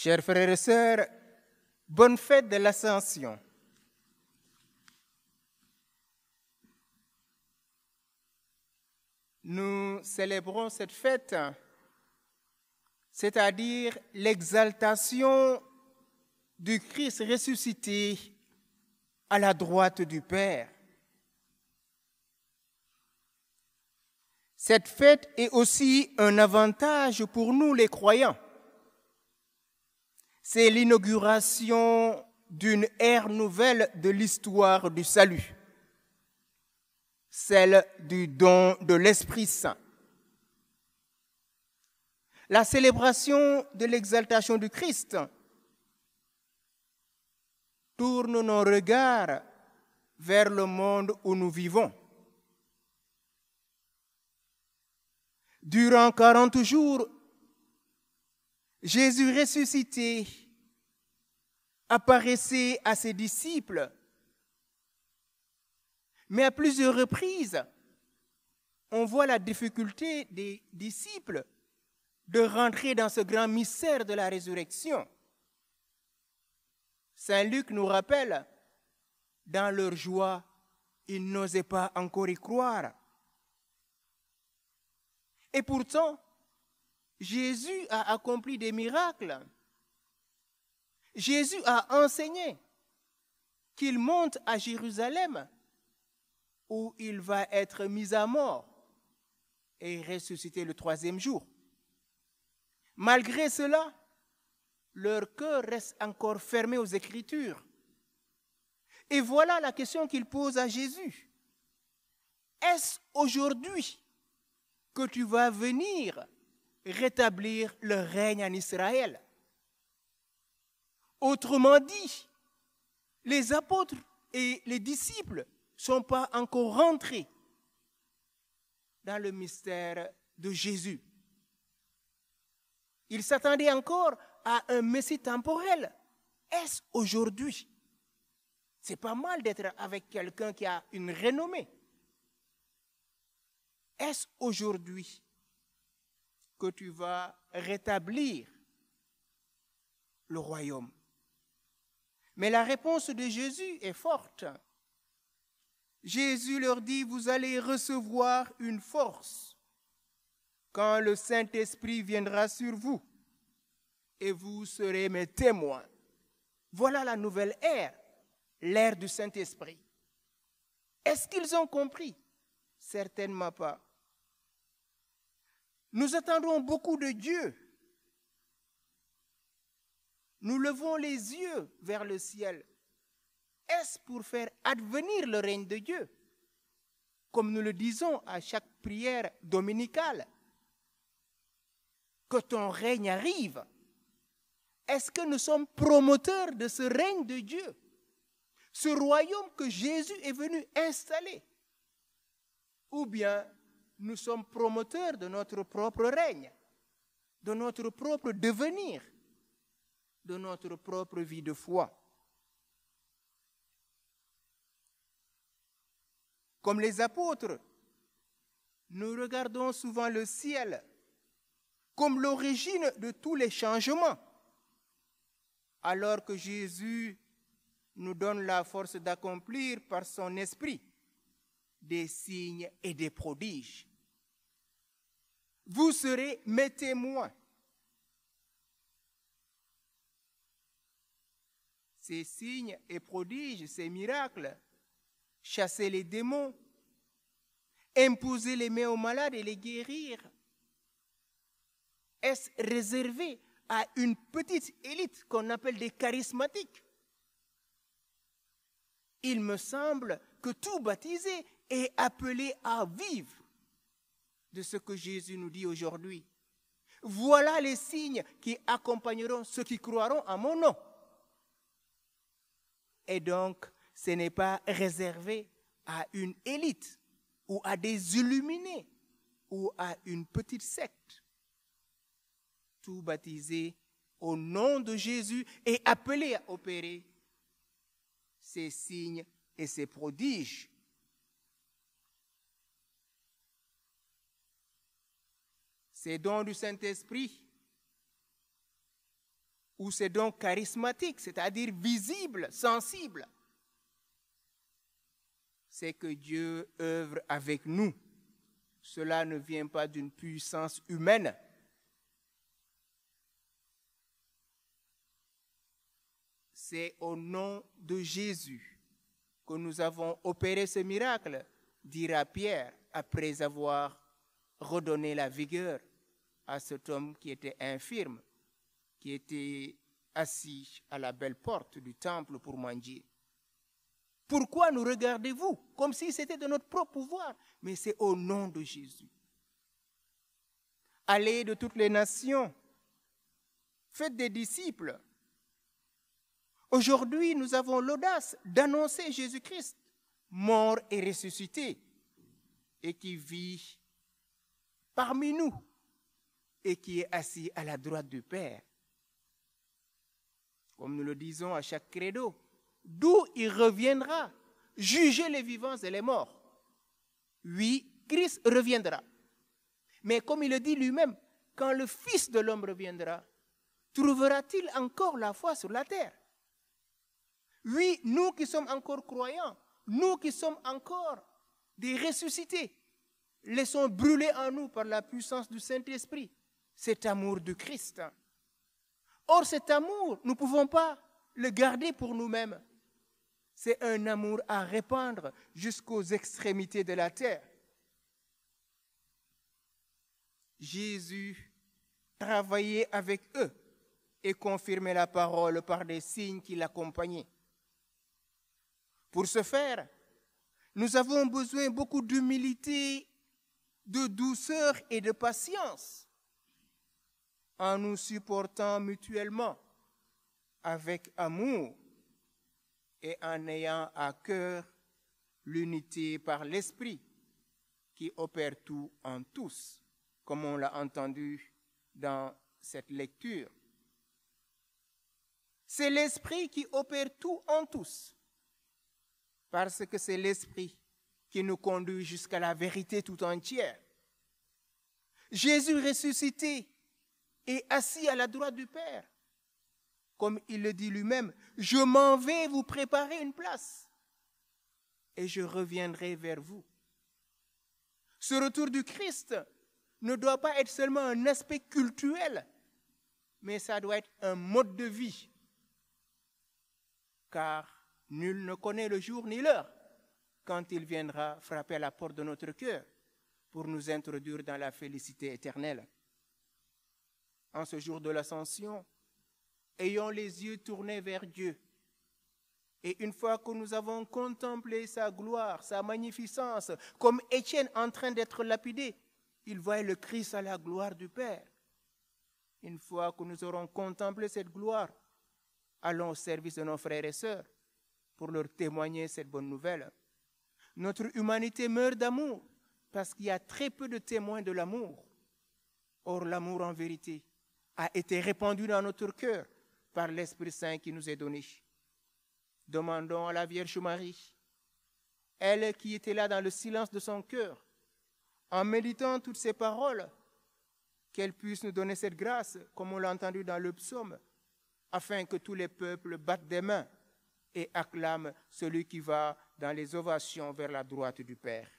Chers frères et sœurs, bonne fête de l'Ascension. Nous célébrons cette fête, c'est-à-dire l'exaltation du Christ ressuscité à la droite du Père. Cette fête est aussi un avantage pour nous les croyants. C'est l'inauguration d'une ère nouvelle de l'histoire du salut, celle du don de l'Esprit Saint. La célébration de l'exaltation du Christ tourne nos regards vers le monde où nous vivons. Durant 40 jours, Jésus ressuscité apparaissait à ses disciples, mais à plusieurs reprises, on voit la difficulté des disciples de rentrer dans ce grand mystère de la résurrection. Saint Luc nous rappelle, dans leur joie, ils n'osaient pas encore y croire. Et pourtant, Jésus a accompli des miracles. Jésus a enseigné qu'il monte à Jérusalem où il va être mis à mort et ressuscité le 3e jour. Malgré cela, leur cœur reste encore fermé aux Écritures. Et voilà la question qu'il pose à Jésus. Est-ce aujourd'hui que tu vas venir rétablir le règne en Israël? Autrement dit, les apôtres et les disciples ne sont pas encore rentrés dans le mystère de Jésus. Ils s'attendaient encore à un Messie temporel. Est-ce aujourd'hui? C'est pas mal d'être avec quelqu'un qui a une renommée. Est-ce aujourd'hui que tu vas rétablir le royaume? Mais la réponse de Jésus est forte. Jésus leur dit, vous allez recevoir une force quand le Saint-Esprit viendra sur vous et vous serez mes témoins. Voilà la nouvelle ère, l'ère du Saint-Esprit. Est-ce qu'ils ont compris? Certainement pas. Nous attendons beaucoup de Dieu. Nous levons les yeux vers le ciel. Est-ce pour faire advenir le règne de Dieu? Comme nous le disons à chaque prière dominicale. Que ton règne arrive. Est-ce que nous sommes promoteurs de ce règne de Dieu? Ce royaume que Jésus est venu installer? Ou bien nous sommes promoteurs de notre propre règne, de notre propre devenir, de notre propre vie de foi? Comme les apôtres, nous regardons souvent le ciel comme l'origine de tous les changements, alors que Jésus nous donne la force d'accomplir par son esprit des signes et des prodiges. Vous serez mes témoins. Ces signes et prodiges, ces miracles, chasser les démons, imposer les mains aux malades et les guérir, est-ce réservé à une petite élite qu'on appelle des charismatiques? Il me semble que tout baptisé est appelé à vivre de ce que Jésus nous dit aujourd'hui. Voilà les signes qui accompagneront ceux qui croiront à mon nom. Et donc, ce n'est pas réservé à une élite ou à des illuminés ou à une petite secte. Tout baptisé au nom de Jésus est appelé à opérer ces signes et ces prodiges. Ces dons du Saint-Esprit ou ces dons charismatiques, c'est-à-dire visibles, sensibles, c'est que Dieu œuvre avec nous. Cela ne vient pas d'une puissance humaine. C'est au nom de Jésus que nous avons opéré ce miracle, dira Pierre, après avoir redonné la vigueur à cet homme qui était infirme, qui était assis à la belle porte du temple pour manger. Pourquoi nous regardez-vous comme si c'était de notre propre pouvoir? Mais c'est au nom de Jésus. Allez de toutes les nations, faites des disciples. Aujourd'hui, nous avons l'audace d'annoncer Jésus-Christ, mort et ressuscité, et qui vit parmi nous, et qui est assis à la droite du Père. Comme nous le disons à chaque credo, d'où il reviendra, juger les vivants et les morts. Oui, Christ reviendra. Mais comme il le dit lui-même, quand le Fils de l'homme reviendra, trouvera-t-il encore la foi sur la terre? Oui, nous qui sommes encore croyants, nous qui sommes encore des ressuscités, laissons brûler en nous par la puissance du Saint-Esprit cet amour de Christ. Or, cet amour, nous ne pouvons pas le garder pour nous-mêmes. C'est un amour à répandre jusqu'aux extrémités de la terre. Jésus travaillait avec eux et confirmait la parole par des signes qui l'accompagnaient. Pour ce faire, nous avons besoin beaucoup d'humilité, de douceur et de patience, en nous supportant mutuellement avec amour et en ayant à cœur l'unité par l'Esprit qui opère tout en tous, comme on l'a entendu dans cette lecture. C'est l'Esprit qui opère tout en tous, parce que c'est l'Esprit qui nous conduit jusqu'à la vérité tout entière. Jésus ressuscité et assis à la droite du Père, comme il le dit lui-même, je m'en vais vous préparer une place et je reviendrai vers vous. Ce retour du Christ ne doit pas être seulement un aspect cultuel, mais ça doit être un mode de vie, car nul ne connaît le jour ni l'heure quand il viendra frapper à la porte de notre cœur pour nous introduire dans la félicité éternelle. En ce jour de l'Ascension, ayons les yeux tournés vers Dieu. Et une fois que nous avons contemplé sa gloire, sa magnificence, comme Étienne en train d'être lapidé, il voit le Christ à la gloire du Père. Une fois que nous aurons contemplé cette gloire, allons au service de nos frères et sœurs pour leur témoigner cette bonne nouvelle. Notre humanité meurt d'amour parce qu'il y a très peu de témoins de l'amour. Or, l'amour en vérité a été répandu dans notre cœur par l'Esprit Saint qui nous est donné. Demandons à la Vierge Marie, elle qui était là dans le silence de son cœur, en méditant toutes ces paroles, qu'elle puisse nous donner cette grâce, comme on l'a entendu dans le psaume, afin que tous les peuples battent des mains et acclament celui qui va dans les ovations vers la droite du Père.